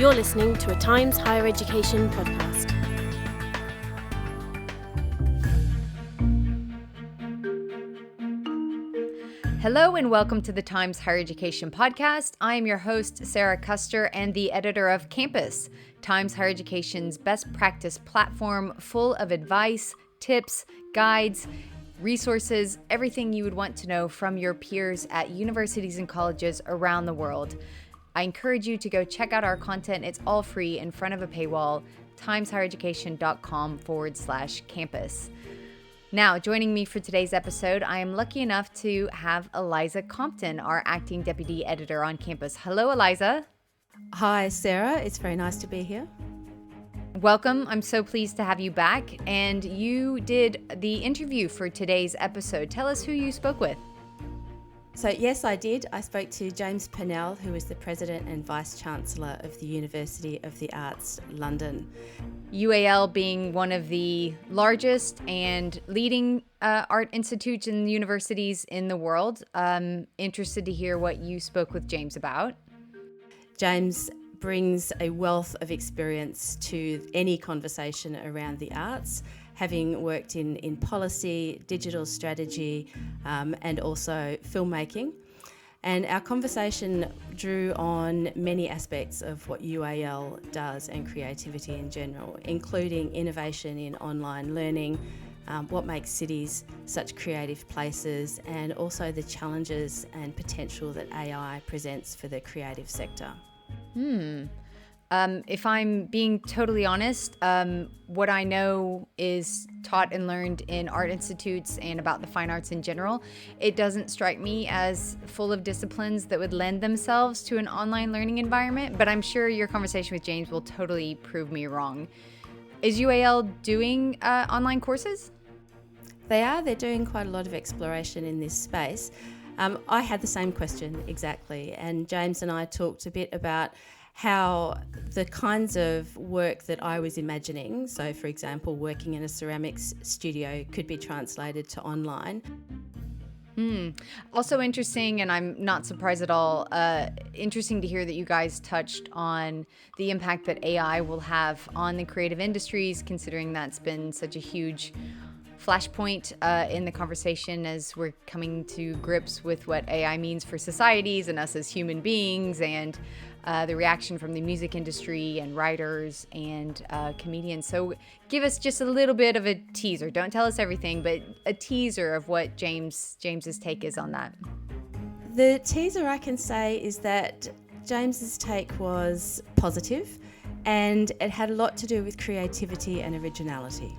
You're listening to a Times Higher Education podcast. Hello and welcome to the Times Higher Education podcast. I am your host, Sarah Custer, and the editor of Campus, Times Higher Education's best practice platform full of advice, tips, guides, resources, everything you would want to know from your peers at universities and colleges around the world. I encourage you to go check out our content. It's all free in front of a paywall, timeshighereducation.com/campus. Now, joining me for today's episode, I am lucky enough to have Eliza Compton, our acting deputy editor on campus. Hello, Eliza. Hi, Sarah. It's very nice to be here. Welcome. I'm so pleased to have you back. And you did the interview for today's episode. Tell us who you spoke with. So yes, I did. I spoke to James Purnell, who is the President and Vice-Chancellor of the University of the Arts, London. UAL being one of the largest and leading art institutes and universities in the world. Interested to hear what you spoke with James about. James brings a wealth of experience to any conversation around the arts, having worked in policy, digital strategy, and also filmmaking. And our conversation drew on many aspects of what UAL does and creativity in general, including innovation in online learning, what makes cities such creative places, and also the challenges and potential that AI presents for the creative sector. If I'm being totally honest, what I know is taught and learned in art institutes and about the fine arts in general, it doesn't strike me as full of disciplines that would lend themselves to an online learning environment, but I'm sure your conversation with James will totally prove me wrong. Is UAL doing online courses? They're doing quite a lot of exploration in this space. I had the same question exactly, and James and I talked a bit about how the kinds of work that I was imagining, so for example, working in a ceramics studio, could be translated to online. Also interesting, and I'm not surprised at all, interesting to hear that you guys touched on the impact that AI will have on the creative industries, considering that's been such a huge flashpoint in the conversation as we're coming to grips with what AI means for societies and us as human beings, and the reaction from the music industry and writers and comedians. So give us just a little bit of a teaser. Don't tell us everything, but a teaser of what James's take is on that. The teaser I can say is that James's take was positive, and it had a lot to do with creativity and originality.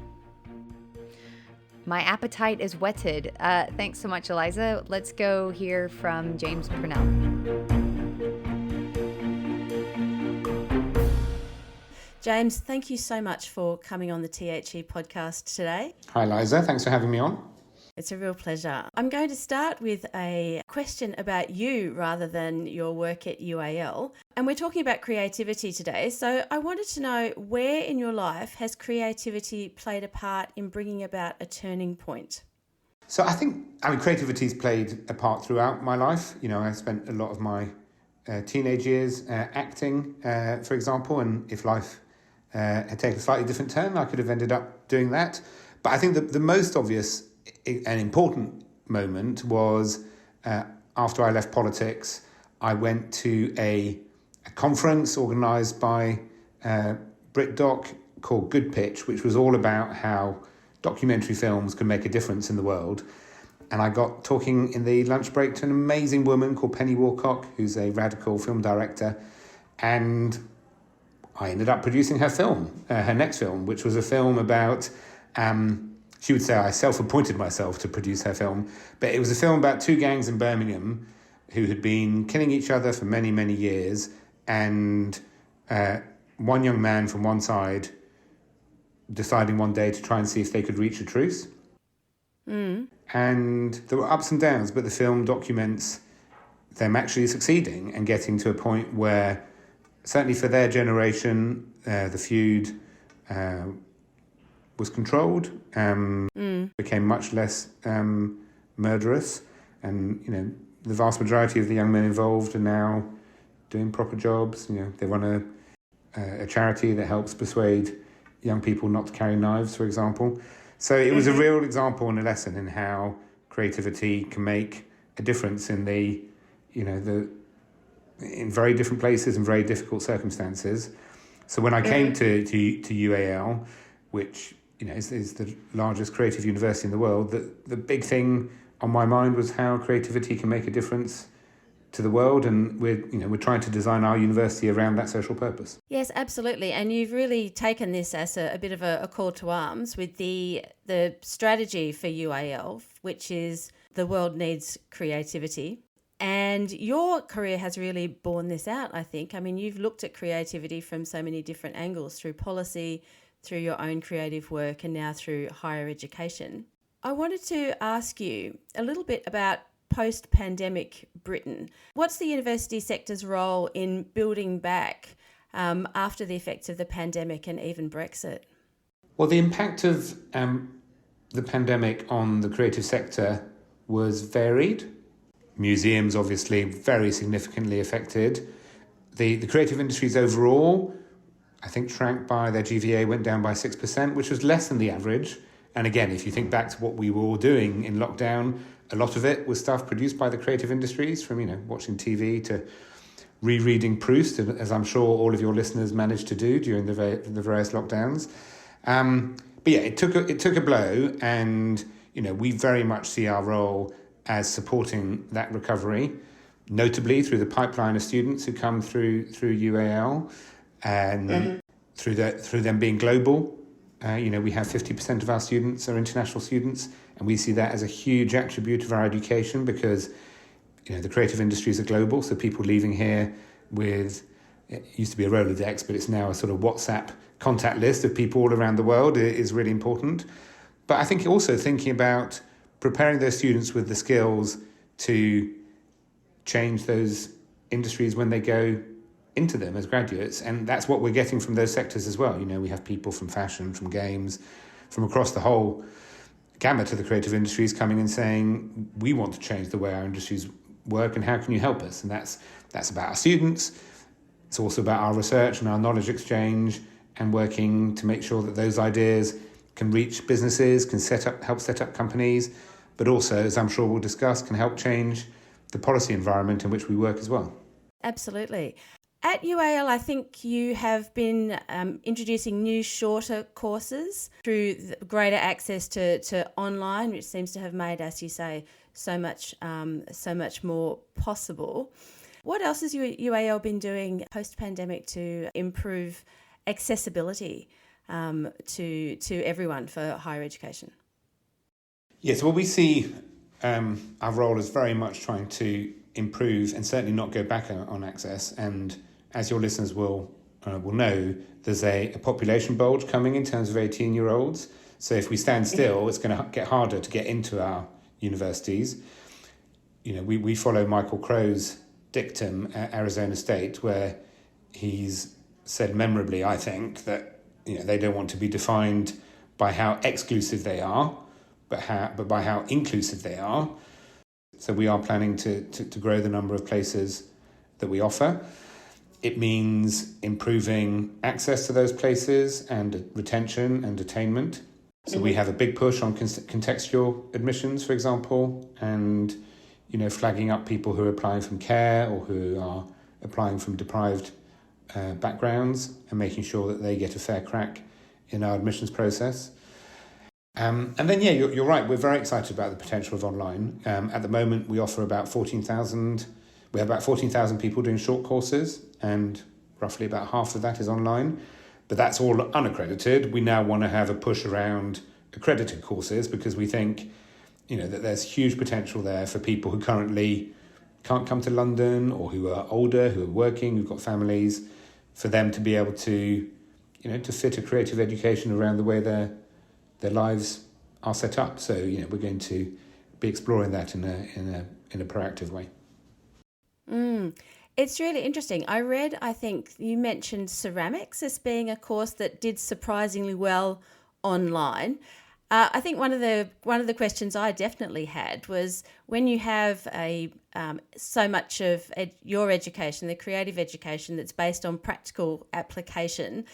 My appetite is whetted. Thanks so much, Eliza. Let's go hear from James Purnell. James, thank you so much for coming on the THE podcast today. Hi, Eliza. Thanks for having me on. It's a real pleasure. I'm going to start with a question about you rather than your work at UAL. And we're talking about creativity today. So I wanted to know, where in your life has creativity played a part in bringing about a turning point? So creativity's played a part throughout my life. You know, I spent a lot of my teenage years acting, for example, and if life had taken a slightly different turn, I could have ended up doing that. But I think that the most obvious and important moment was after I left politics. I went to a conference organised by BritDoc called Good Pitch, which was all about how documentary films can make a difference in the world. And I got talking in the lunch break to an amazing woman called Penny Walcock, who's a radical film director. And I ended up producing her film, her next film, which was a film about, she would say I self-appointed myself to produce her film, but it was a film about two gangs in Birmingham who had been killing each other for many, many years. And one young man from one side deciding one day to try and see if they could reach a truce. And there were ups and downs, but the film documents them actually succeeding and getting to a point where, certainly for their generation, the feud was controlled, became much less murderous, and the vast majority of the young men involved are now doing proper jobs. They run a charity that helps persuade young people not to carry knives, for example. So it was a real example and a lesson in how creativity can make a difference in in very different places and very difficult circumstances. So when I came to UAL, which is the largest creative university in the world, the big thing on my mind was how creativity can make a difference to the world, and we're trying to design our university around that social purpose. Yes, absolutely. And you've really taken this as a bit of a call to arms with the strategy for UAL, which is the world needs creativity. And your career has really borne this out, I think. I mean, you've looked at creativity from so many different angles, through policy, through your own creative work, and now through higher education. I wanted to ask you a little bit about post-pandemic Britain. What's the university sector's role in building back after the effects of the pandemic and even Brexit? Well, the impact of the pandemic on the creative sector was varied. Museums, obviously, very significantly affected. The creative industries overall, I think, shrank by, their GVA went down by 6%, which was less than the average. And again, if you think back to what we were all doing in lockdown, a lot of it was stuff produced by the creative industries, from watching TV to rereading Proust, as I'm sure all of your listeners managed to do during the various lockdowns. But yeah, it took a blow, and we very much see our role as supporting that recovery, notably through the pipeline of students who come through UAL, and through them being global. We have 50% of our students are international students, and we see that as a huge attribute of our education, because the creative industries are global. So people leaving here with, it used to be a Rolodex, but it's now a sort of WhatsApp contact list of people all around the world is really important. But I think also thinking about preparing those students with the skills to change those industries when they go into them as graduates, and that's what we're getting from those sectors as well. We have people from fashion, from games, from across the whole gamut of the creative industries coming and saying, we want to change the way our industries work, and how can you help us? And that's about our students. It's also about our research and our knowledge exchange, and working to make sure that those ideas can reach businesses, can help set up companies, but also, as I'm sure we'll discuss, can help change the policy environment in which we work as well. Absolutely. At UAL, I think you have been introducing new shorter courses through greater access to online, which seems to have made, as you say, so much more possible. What else has UAL been doing post-pandemic to improve accessibility to everyone for higher education? Yes, well, we see our role as very much trying to improve and certainly not go back on access. And as your listeners will know, there's a population bulge coming in terms of 18-year-olds. So if we stand still, it's going to get harder to get into our universities. We follow Michael Crow's dictum at Arizona State, where he's said memorably, I think, that they don't want to be defined by how exclusive they are, but by how inclusive they are. So we are planning to grow the number of places that we offer. It means improving access to those places and retention and attainment. So we have a big push on contextual admissions, for example, and flagging up people who are applying from care or who are applying from deprived backgrounds, and making sure that they get a fair crack in our admissions process. And then, you're right. We're very excited about the potential of online. At the moment, we offer about 14,000. We have about 14,000 people doing short courses, and roughly about half of that is online. But that's all unaccredited. We now want to have a push around accredited courses, because we think, that there's huge potential there for people who currently can't come to London, or who are older, who are working, who've got families, for them to be able to, to fit a creative education around the way their lives are set up. So, we're going to be exploring that in a proactive way. It's really interesting. I think you mentioned ceramics as being a course that did surprisingly well online. I think one of the questions I definitely had was when you have so much of your education, the creative education that's based on practical application,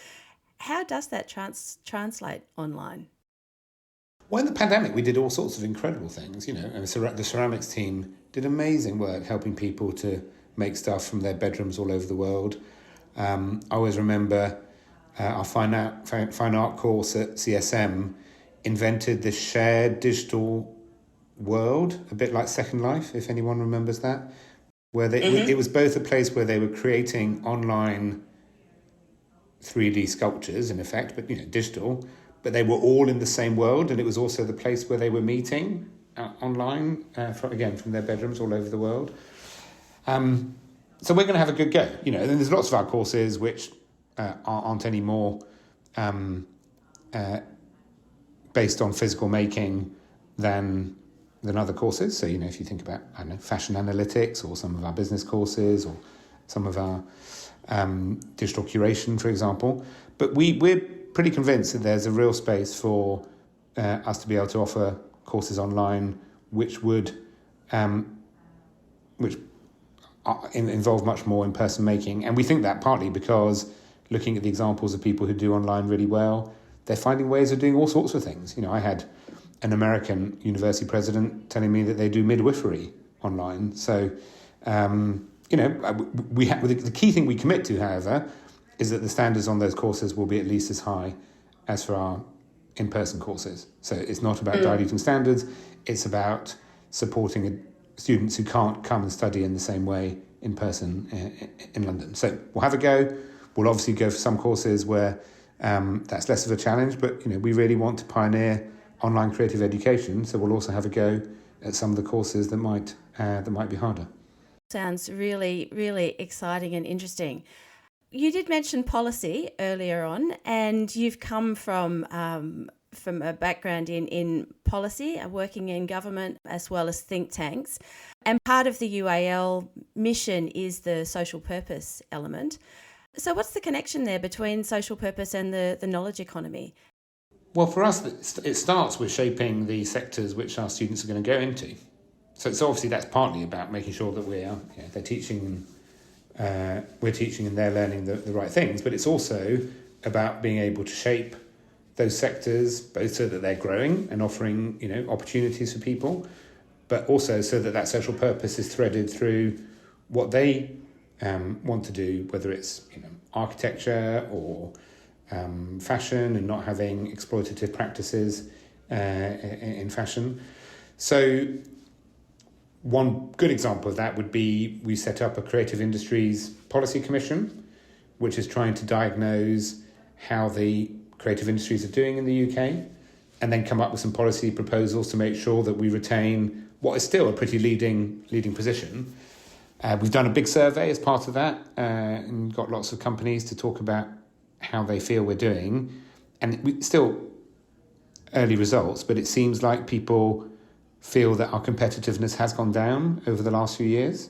how does that translate online? Well, in the pandemic, we did all sorts of incredible things, and the ceramics team did amazing work helping people to make stuff from their bedrooms all over the world. I always remember our fine art course at CSM invented this shared digital world, a bit like Second Life, if anyone remembers that, where it was both a place where they were creating online 3D sculptures, in effect, but digital, but they were all in the same world, and it was also the place where they were meeting online, from their bedrooms all over the world. So we're going to have a good go, and there's lots of our courses which aren't any more based on physical making than other courses. So, if you think about, fashion analytics, or some of our business courses, or some of our digital curation, for example. But we're pretty convinced that there's a real space for us to be able to offer courses online which would involve much more in-person making. And we think that partly because looking at the examples of people who do online really well, they're finding ways of doing all sorts of things. I had an American university president telling me that they do midwifery online. So, the key thing we commit to, however, is that the standards on those courses will be at least as high as for our in-person courses. So it's not about diluting standards, it's about supporting students who can't come and study in the same way in person in London. So we'll have a go. We'll obviously go for some courses where that's less of a challenge, but we really want to pioneer online creative education, so we'll also have a go at some of the courses that might be harder. Sounds really, really exciting and interesting. You did mention policy earlier on, and you've come from a background in policy, working in government as well as think tanks. And part of the UAL mission is the social purpose element. So what's the connection there between social purpose and the knowledge economy? Well, for us, it starts with shaping the sectors which our students are going to go into. So obviously that's partly about making sure that they're teaching, we're teaching and they're learning the right things, but it's also about being able to shape those sectors both so that they're growing and offering opportunities for people, but also so that social purpose is threaded through what they want to do, whether it's architecture or fashion, and not having exploitative practices in fashion. So one good example of that would be we set up a Creative Industries Policy Commission, which is trying to diagnose how the creative industries are doing in the UK, and then come up with some policy proposals to make sure that we retain what is still a pretty leading position. We've done a big survey as part of that, and got lots of companies to talk about how they feel we're doing. And still early results, but it seems like people feel that our competitiveness has gone down over the last few years.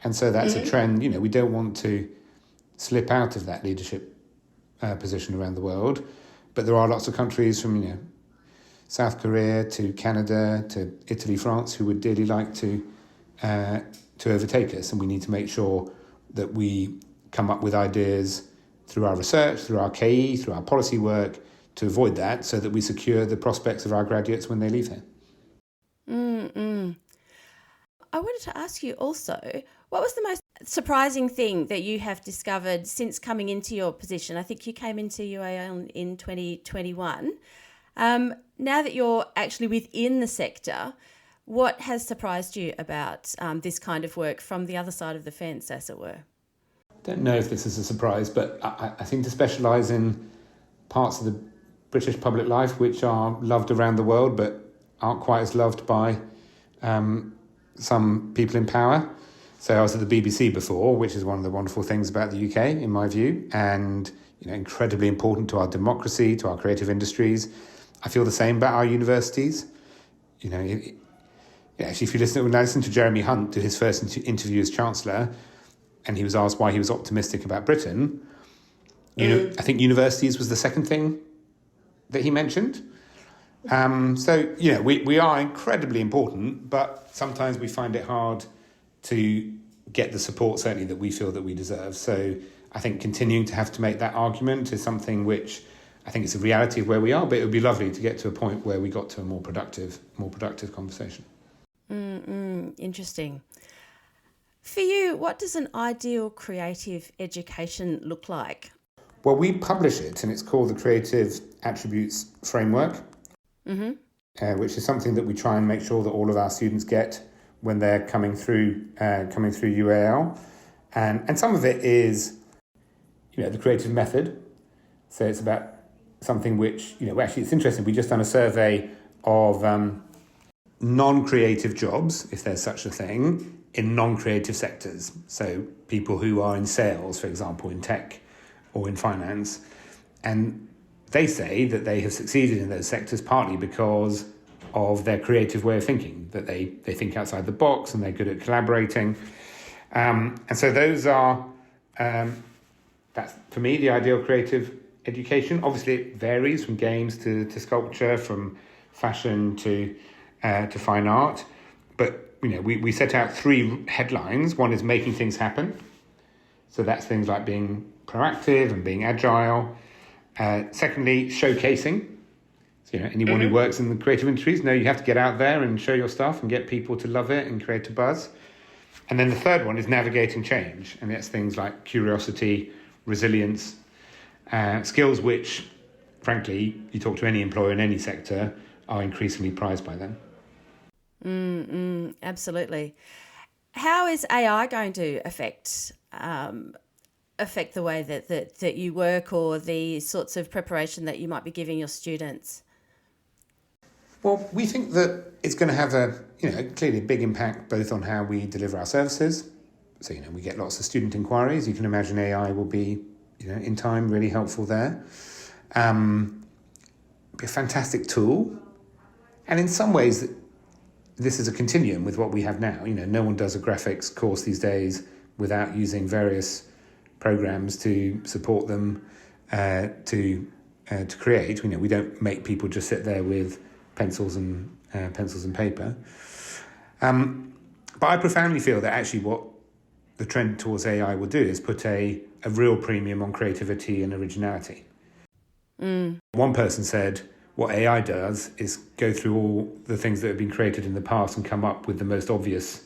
And so that's a trend. We don't want to slip out of that leadership position around the world. But there are lots of countries from, South Korea to Canada to Italy, France, who would dearly like to overtake us. And we need to make sure that we come up with ideas through our research, through our KE, through our policy work, to avoid that, so that we secure the prospects of our graduates when they leave here. I wanted to ask you also, what was the most surprising thing that you have discovered since coming into your position? I think you came into UAL in 2021. Now that you're actually within the sector, what has surprised you about this kind of work from the other side of the fence, as it were? I don't know if this is a surprise, but I think to specialise in parts of the British public life which are loved around the world but aren't quite as loved by some people in power. So I was at the BBC before, which is one of the wonderful things about the UK, in my view, and incredibly important to our democracy, to our creative industries. I feel the same about our universities. Actually, if you listen to Jeremy Hunt, to his first interview as Chancellor, and he was asked why he was optimistic about Britain, I think universities was the second thing that he mentioned. So, we are incredibly important, but sometimes we find it hard to get the support, certainly, that we feel that we deserve. So I think continuing to have to make that argument is something which I think it's a reality of where we are, but it would be lovely to get to a point where we got to a more productive conversation. Interesting. For you, what does an ideal creative education look like? Well, we publish it, and it's called the Creative Attributes Framework, which is something that we try and make sure that all of our students get when they're coming through UAL. And some of it is, the creative method. So it's about something which, actually it's interesting. We just done a survey of non-creative jobs, if there's such a thing, in non-creative sectors. So people who are in sales, for example, in tech or in finance. And they say that they have succeeded in those sectors partly because of their creative way of thinking, that they think outside the box and they're good at collaborating. And so those are, that's for me, the ideal creative education. Obviously, it varies from games to sculpture, from fashion to fine art. But, we set out 3 headlines. One is making things happen. So that's things like being proactive and being agile. Secondly, showcasing. So, anyone who works in the creative industries know you have to get out there and show your stuff and get people to love it and create a buzz. And then the third one is navigating change. And that's things like curiosity, resilience, skills which, frankly, you talk to any employer in any sector, are increasingly prized by them. Absolutely. How is AI going to affect the way that you work, or the sorts of preparation that you might be giving your students? Well, we think that it's going to have clearly a big impact both on how we deliver our services. So, we get lots of student inquiries. You can imagine AI will be, in time, really helpful there. Be a fantastic tool. And in some ways, this is a continuum with what we have now. No one does a graphics course these days without using various programs to support them to create. We don't make people just sit there with pencils and paper. But I profoundly feel that actually what the trend towards AI will do is put a real premium on creativity and originality. One person said, what AI does is go through all the things that have been created in the past and come up with the most obvious,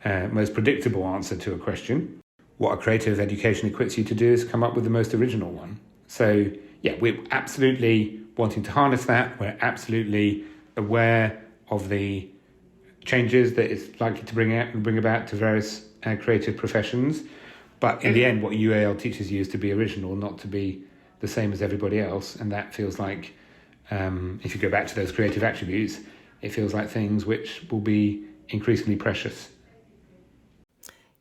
most predictable answer to a question. What a creative education equips you to do is come up with the most original one. So, we're absolutely wanting to harness that. We're absolutely aware of the changes that it's likely to bring about to various creative professions. But in the end, what UAL teaches you is to be original, not to be the same as everybody else. And that feels like, if you go back to those creative attributes, it feels like things which will be increasingly precious.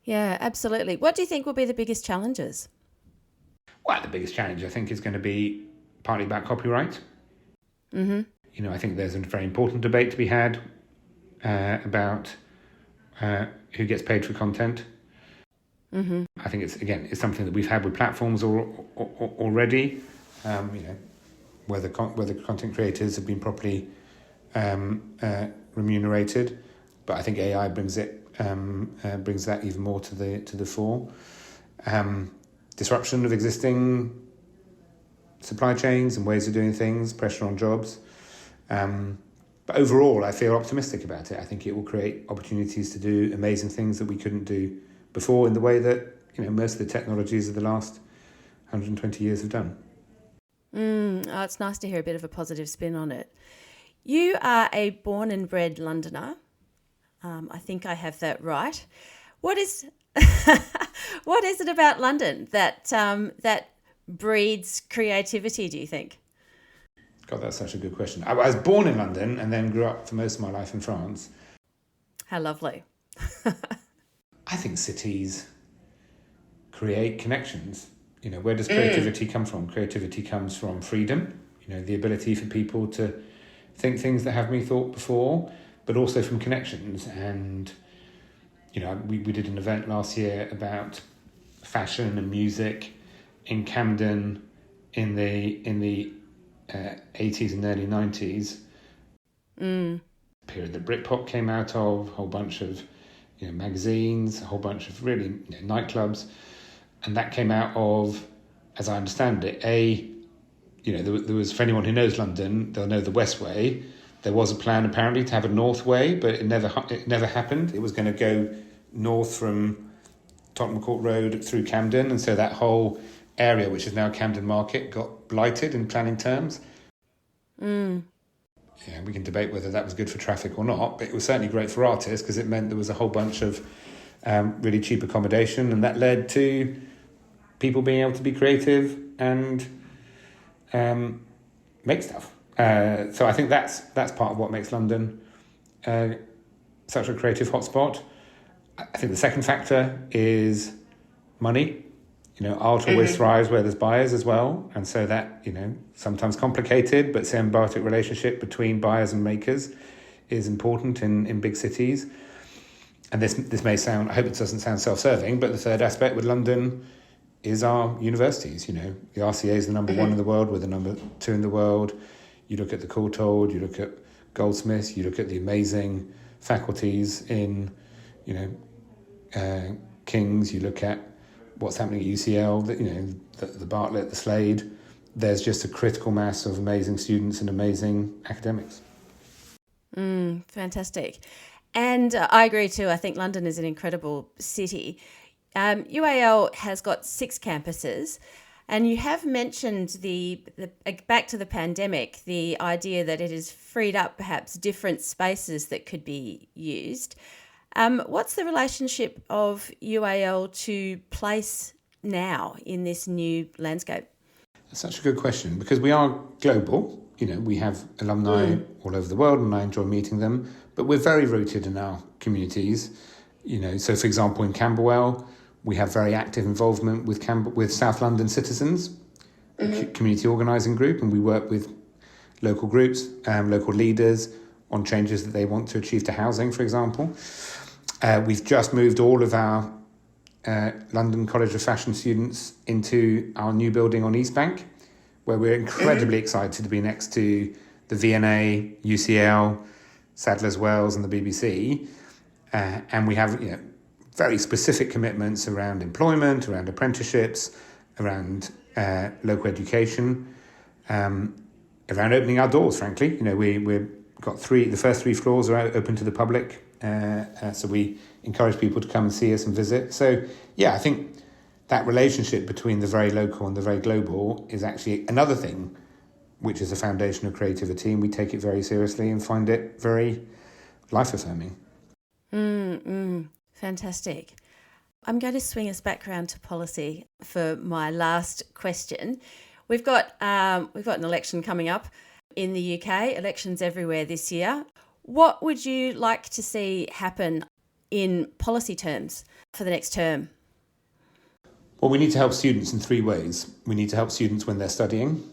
Yeah, absolutely. What do you think will be the biggest challenges? Well, the biggest challenge, I think, is going to be partly about copyright. I think there's a very important debate to be had about who gets paid for content. I think it's something that we've had with platforms already. Whether content creators have been properly remunerated, but I think AI brings that even more to the fore. Disruption of existing supply chains and ways of doing things, pressure on jobs. But overall, I feel optimistic about it. I think it will create opportunities to do amazing things that we couldn't do before in the way that most of the technologies of the last 120 years have done. It's nice to hear a bit of a positive spin on it. You are a born and bred Londoner. I think I have that right. What is what is it about London that breeds creativity, do you think? God, that's such a good question. I was born in London and then grew up for most of my life in France. How lovely. I think cities create connections. Where does creativity come from? Creativity comes from freedom, the ability for people to think things that haven't been thought before, but also from connections. And, we did an event last year about fashion and music in Camden in the 80s and early 90s. Period that Britpop came out of, a whole bunch of magazines, a whole bunch of really nightclubs, and that came out of, as I understand it, there was, for anyone who knows London, they'll know the West Way. There was a plan apparently to have a North Way, but it never happened. It was going to go north from Tottenham Court Road through Camden, and so that whole area, which is now Camden Market, got blighted in planning terms. Yeah, we can debate whether that was good for traffic or not, but it was certainly great for artists because it meant there was a whole bunch of really cheap accommodation, and that led to people being able to be creative and make stuff. So I think that's part of what makes London such a creative hotspot. I think the second factor is money. Art always thrives where there's buyers as well. And so that, sometimes complicated, but symbiotic relationship between buyers and makers is important in big cities. And this may sound, I hope it doesn't sound self-serving, but the third aspect with London is our universities. The RCA is the number one in the world, we're the number two in the world. You look at the Courtauld, you look at Goldsmiths, you look at the amazing faculties in, King's, you look at what's happening at UCL, the Bartlett, the Slade. There's just a critical mass of amazing students and amazing academics. Fantastic. And I agree too. I think London is an incredible city. UAL has got 6 campuses, and you have mentioned the back to the pandemic, the idea that it has freed up perhaps different spaces that could be used. What's the relationship of UAL to place now in this new landscape? That's such a good question because we are global. We have alumni all over the world and I enjoy meeting them, but we're very rooted in our communities. So for example, in Camberwell, we have very active involvement with South London Citizens, a community organising group, and we work with local groups, local leaders on changes that they want to achieve to housing, for example. We've just moved all of our London College of Fashion students into our new building on East Bank, where we're incredibly excited to be next to the V&A, UCL, Sadler's Wells and the BBC. And we have very specific commitments around employment, around apprenticeships, around local education, around opening our doors, frankly. We've got the first 3 floors are open to the public. So we encourage people to come and see us and visit. So, I think that relationship between the very local and the very global is actually another thing which is a foundation of creativity, and we take it very seriously and find it very life-affirming. Fantastic. I'm going to swing us back around to policy for my last question. We've got an election coming up in the UK, elections everywhere this year. What would you like to see happen in policy terms for the next term? Well, we need to help students in 3 ways. We need to help students when they're studying.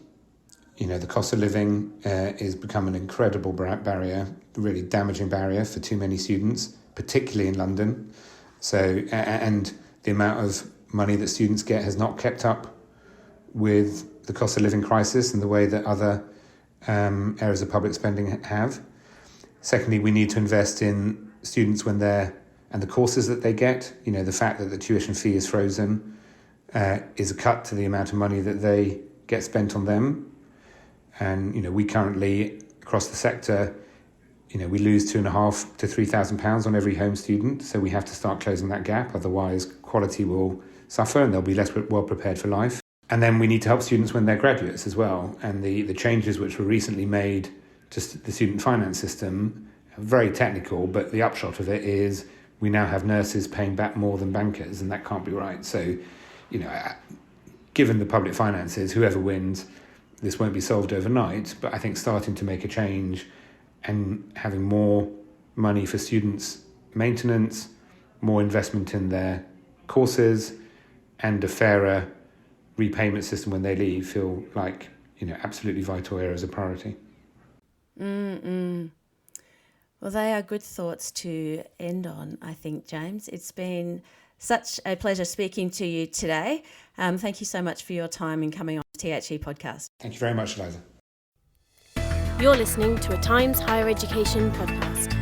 The cost of living is become an incredible barrier, really damaging barrier for too many students, particularly in London. So, and the amount of money that students get has not kept up with the cost of living crisis and the way that other areas of public spending have. Secondly, we need to invest in students and the courses that they get. The fact that the tuition fee is frozen is a cut to the amount of money that they get spent on them. And, we currently, across the sector, we lose £2,500 to £3,000 on every home student. So we have to start closing that gap. Otherwise, quality will suffer and they'll be less well prepared for life. And then we need to help students when they're graduates as well. And the changes which were recently made to the student finance system are very technical, but the upshot of it is we now have nurses paying back more than bankers, and that can't be right. So, given the public finances, whoever wins, this won't be solved overnight, but I think starting to make a change and having more money for students' maintenance, more investment in their courses, and a fairer repayment system when they leave feel like, absolutely vital areas of priority. Well, they are good thoughts to end on, I think, James. It's been such a pleasure speaking to you today. Thank you so much for your time in coming on the THE podcast. Thank you very much, Eliza. You're listening to a Times Higher Education podcast.